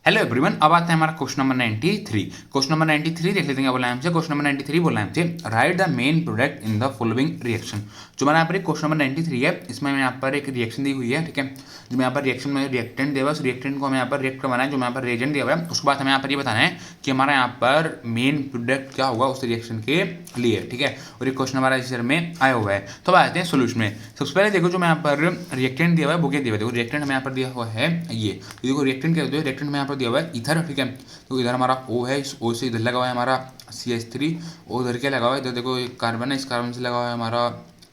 Hello everyone, अब आता है हमारा क्वेश्चन नंबर 93। क्वेश्चन नंबर 93 देख लेते हैं क्या बोला है हमसे। क्वेश्चन नंबर 93 बोला है हमसे, right the main product in the following reaction. जो मैंने यहाँ पर क्वेश्चन नंबर 93 है, इसमें यहाँ पर एक रिएक्शन दी हुई है, ठीक है। जो यहाँ पर रिएक्शन में रिएक्टेंट दिया हुआ है, उस रिएक्टेंट को हमें यहाँ पर रिएक्ट करवाना है। जो यहाँ पर रिएजेंट दिया हुआ है, उसके बाद हमें यहाँ पर ये बताना है कि हमारा यहाँ पर मेन प्रोडक्ट क्या होगा उस रिएक्शन के लिए, ठीक है। और ये क्वेश्चन हमारा इस में आया हुआ है। तो अब आते हैं सोल्यूशन में। सबसे पहले देखो, जो मैं यहाँ पर रिएक्टेंट दिया हुआ है वो क्या दिया हुआ है। देखो रिएक्टेंट हमें यहाँ पर दिया हुआ है ये, देखो रिएक्टेंट क्या होता है। रिएक्टेंट में यहाँ पर दिया हुआ है ईथर, ठीक है। तो इधर हमारा O है, इस O से इधर लगा हुआ है हमारा CH3। और उधर क्या लगा हुआ है, इधर देखो एक कार्बन है, इस कार्बन से लगा हुआ है हमारा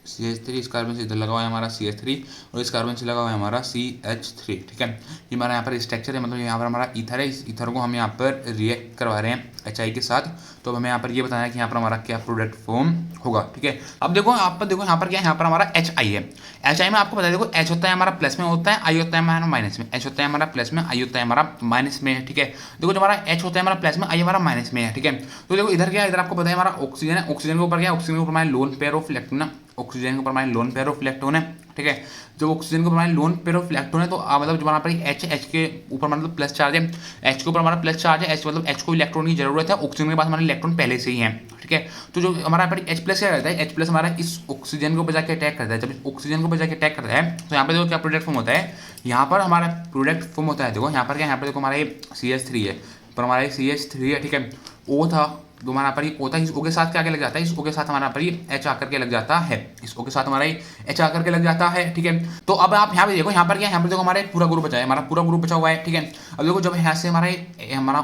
CH3, इस कार्बन से इधर लगा हुआ है हमारा CH3, और इस कार्बन से लगा हुआ है हमारा CH3, ठीक है। ये हमारा यहाँ पर स्ट्रक्चर है, मतलब यहाँ पर हमारा ईथर है। इस ईथर को हम यहाँ पर रिएक्ट करवा रहे हैं HI के साथ। तो अब हमें यहाँ पर ये बताना है कि यहाँ पर हमारा क्या प्रोडक्ट फॉर्म होगा, ठीक है। अब देखो आप पर, देखो यहाँ पर क्या है, यहाँ पर हमारा HI है। HI में आपको पता है, देखो H होता है हमारा प्लस में होता है, I होता है हमारा माइनस में। H होता है हमारा प्लस में, I होता है हमारा माइनस में, ठीक है। देखो जो हमारा H होता है हमारा प्लस में, I हमारा माइनस में है, ठीक है। तो देखो इधर क्या है, इधर आपको पता है हमारा ऑक्सीजन है। ऑक्सीजन के ऊपर क्या है, ऑक्सीजन के ऊपर हमारे लोन पेयर ऑफ इलेक्ट्रॉन है। ऑक्सीजन के ऊपर हमारे लोन पेयर ऑफ इलेक्ट्रॉन है, ठीक है। जब ऑक्सीजन के ऊपर हमारे लोन पेयर ऑफ इलेक्ट्रॉन है, तो मतलब जो हमारा पर H के ऊपर मतलब प्लस चार्ज है, H के ऊपर हमारा प्लस चार्ज है। H मतलब H को इलेक्ट्रॉन की जरूरत है, ऑक्सीजन के पास हमारे इलेक्ट्रॉन पहले से ही है, ठीक है। तो जो हमारा पर H प्लस क्या करता है, H प्लस हमारा इस ऑक्सीजन के ऊपर जाके अटैक करता है। जब ऑक्सीजन के ऊपर जाके अटैक करता है, तो यहाँ पर देखो क्या प्रोडक्ट फॉर्म होता है। यहाँ पर हमारा प्रोडक्ट फॉर्म होता है, देखो यहाँ पर क्या, यहाँ पर देखो हमारा CH3 है, पर हमारा CH3 है, ठीक है। O था, जो हमारा पर ये O था, इस O के साथ क्या लग जाता है, इस O के साथ हमारा पर ये H आकर के लग जाता है, इस O के साथ हमारा H आकर के लग जाता है, ठीक है। तो अब आप यहाँ पे देखो, यहाँ पर क्या, यहाँ पर देखो हमारे पूरा ग्रुप बचा है, हमारा पूरा ग्रुप बचा हुआ है, ठीक है। अब देखो जब यहाँ से हमारा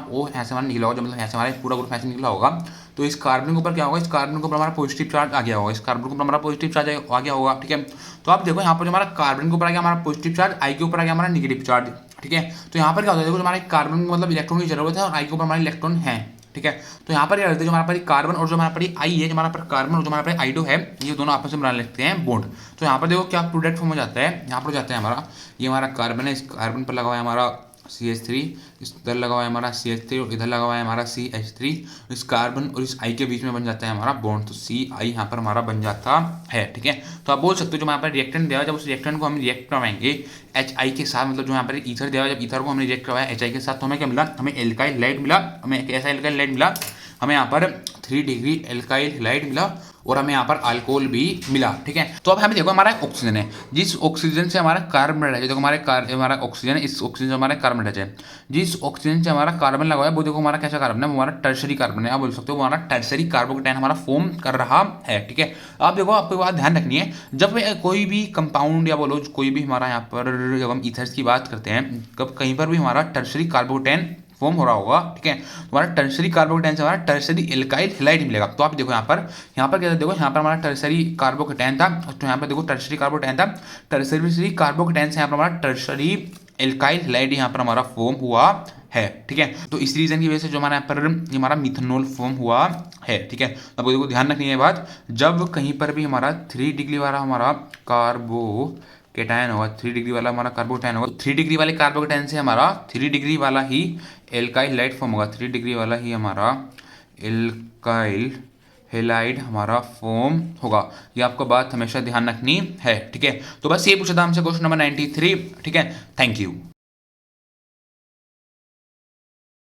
O यहाँ से हमारा निकला होगा, जब मतलब यहाँ से हमारा पूरा ग्रुप यहाँ से निकला होगा, तो इस कार्बन के ऊपर क्या होगा, इस कार्बन के ऊपर हमारा पॉजिटिव चार्ज आ गया होगा, इस कार्बन के ऊपर हमारा पॉजिटिव चार्ज आ गया होगा, ठीक है। तो आप देखो यहाँ पर जो हमारा कार्बन के ऊपर आ गया हमारा पॉजिटिव चार्ज, I के ऊपर आ गया हमारा नेगेटिव चार्ज, ठीक है। तो यहाँ पर क्या होता है, देखो हमारे कार्बन को मतलब इलेक्ट्रॉन की जरूरत है और I के ऊपर हमारे इलेक्ट्रॉन है, ठीक है। तो यहाँ पर क्या करते हैं, जो हमारा पर कार्बन और जो हमारा पर I है, जो हमारा पर कार्बन और जो हमारा पर I2 है, ये दोनों आपस में बना लेते हैं बॉन्ड। तो यहाँ पर देखो क्या प्रोडक्ट फॉर्म हो जाता है, यहाँ पर हो जाता है हमारा, ये हमारा कार्बन है, इस कार्बन पर लगा हुआ है हमारा CH3, इधर लगा हुआ है हमारा CH3 और इधर लगा हुआ है हमारा CH3। इस कार्बन और इस I के बीच में बन जाता है हमारा बॉन्ड, तो CI यहाँ पर हमारा बन जाता है, ठीक है। तो आप बोल सकते हो जो यहाँ पर रिएक्टेंट दिया है, जब उस रिएक्टेंट को हम रिएक्ट करवाएंगे HI के साथ, मतलब जो यहाँ पर ईथर दिया है, जब ईथर को हमने रिएक्ट करवाया HI के साथ, तो हमें क्या मिला, हमें एल्काइल हैलाइड मिला। हमें एक ऐसा एल्काइल हैलाइड मिला, हमें यहाँ पर 3 डिग्री एल्काइल हैलाइड मिला, और हमें यहाँ पर अल्कोहल भी मिला, ठीक है। तो अब हमें देखो हमारा ऑक्सीजन है, जिस ऑक्सीजन से हमारा कार्बन अटैच है, देखो हमारा ऑक्सीजन है, इस ऑक्सीजन से हमारा कार्बन अटैच है। जिस ऑक्सीजन से हमारा कार्बन लगा है, वो देखो हमारा कैसा कार्बन है, वो हमारा टर्शरी कार्बन है। आप बोल सकते हो हमारा टर्शरी कार्बोकेटायन हमारा फॉर्म कर रहा है, ठीक है। आप देखो, आपको बात ध्यान रखनी है, जब कोई भी कंपाउंड या बोलो कोई भी हमारा यहाँ पर, जब हम ईथर्स की बात करते हैं, कब कहीं पर भी हमारा टर्शरी कार्बोकेटायन फॉर्म हो रहा होगा, ठीक है। हमारा टर्शरी कार्बोकेटायन से हमारा टर्शरी एल्काइल हैलाइड मिलेगा। तो आप देखो यहाँ पर क्या था, देखो यहाँ पर हमारा टर्शरी कार्बोकेटायन था, तो यहाँ पर देखो टर्शरी कार्बोकेटायन था, टर्शरी कार्बोकेटायन से यहाँ पर हमारा टर्शरी एल्काइल हैलाइड यहाँ पर हमारा फॉर्म हुआ है, ठीक है। तो इस रीजन की वजह से जो हमारा यहाँ पर हमारा मिथेनॉल फॉर्म हुआ है, ठीक है। अब देखो ध्यान रखनी है बात, जब कहीं पर भी हमारा 3 डिग्री वाला हमारा कार्बोकेटायन होगा, 3 डिग्री वाला हमारा कार्बोकेटायन होगा, 3 डिग्री वाले कार्बोकेटायन से हमारा 3 डिग्री वाला ही एल्काइल हैलाइड फॉर्म होगा, 3 डिग्री वाला ही हमारा एल्काइल हैलाइड हमारा फॉर्म होगा। ये आपको बात हमेशा ध्यान रखनी है, ठीक है। तो बस ये पूछा था हमसे क्वेश्चन नंबर 93, ठीक है। Thank you.